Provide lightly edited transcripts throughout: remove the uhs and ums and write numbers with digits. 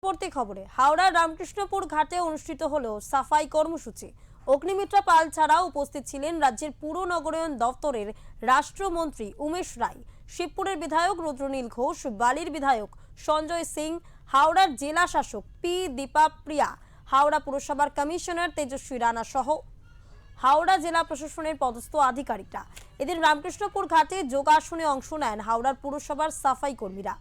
পরবর্তী খবরে হাওড়ার রামকৃষ্ণপুর ঘাটে অনুষ্ঠিত হলো সাফাই কর্মসূচি। অগ্নিমিত্রা পাল ছাড়াও উপস্থিত ছিলেন রাজ্যের পুর নগরায়ণ দপ্তরের রাষ্ট্রমন্ত্রী উমেশ রায়, শিবপুরের বিধায়ক রুদ্রনীল ঘোষ, বালির বিধায়ক সঞ্জয় সিং, হাওড়ার জেলা শাসক পি দীপাপ্রিয়া, হাওড়া পুরসভার কমিশনার তেজস্বী রানা সহ হাওড়া জেলা প্রশাসনের পদস্থ আধিকারিকরা। এদিন রামকৃষ্ণপুর ঘাটে যোগাসনে অংশ নেন হাওড়ার পুরসভার সাফাই কর্মীরা।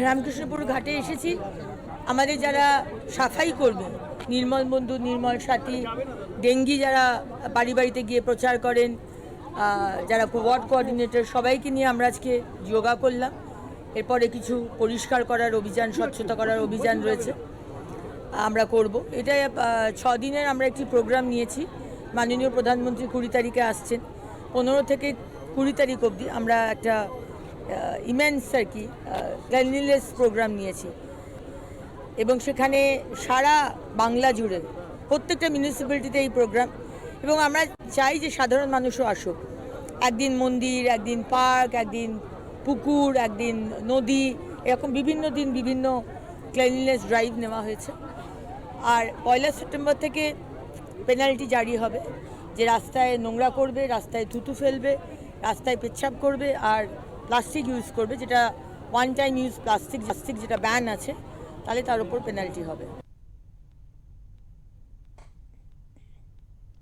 রামকৃষ্ণপুর ঘাটে এসেছি। আমাদের যারা সাফাই করবে, নির্মল বন্ধু, নির্মল সাথী, ডেঙ্গি যারা বাড়ি বাড়িতে গিয়ে প্রচার করেন, যারা ওয়ার্ড কোঅর্ডিনেটর, সবাইকে নিয়ে আমরা আজকে যোগা করলাম। এরপরে কিছু পরিষ্কার করার অভিযান, স্বচ্ছতা করার অভিযান রয়েছে, আমরা করব। এটা 6 দিনের আমরা একটি প্রোগ্রাম নিয়েছি। মাননীয় প্রধানমন্ত্রী 20 তারিখে আসছেন। 15 থেকে 20 তারিখ অবধি আমরা একটা ইমেন্স আর কি ক্লিনলিনেস প্রোগ্রাম নিয়েছি, এবং সেখানে সারা বাংলা জুড়ে প্রত্যেকটা মিউনিসিপ্যালিটিতে এই প্রোগ্রাম। এবং আমরা চাই যে সাধারণ মানুষও আসুক। একদিন মন্দির, একদিন পার্ক, একদিন পুকুর, একদিন নদী, এরকম বিভিন্ন দিন বিভিন্ন ক্লিনলিনেস ড্রাইভ নেওয়া হয়েছে। আর 1 সেপ্টেম্বর থেকে পেনাল্টি জারি হবে, যে রাস্তায় নোংরা করবে, রাস্তায় থুতু ফেলবে, রাস্তায় পেচ্ছাপ করবে আর প্লাস্টিক ইউজ করবে, যেটা ওয়ান টাইম ইউজ প্লাস্টিক যেটা ব্যান আছে, তাহলে তার উপর পেনাল্টি হবে।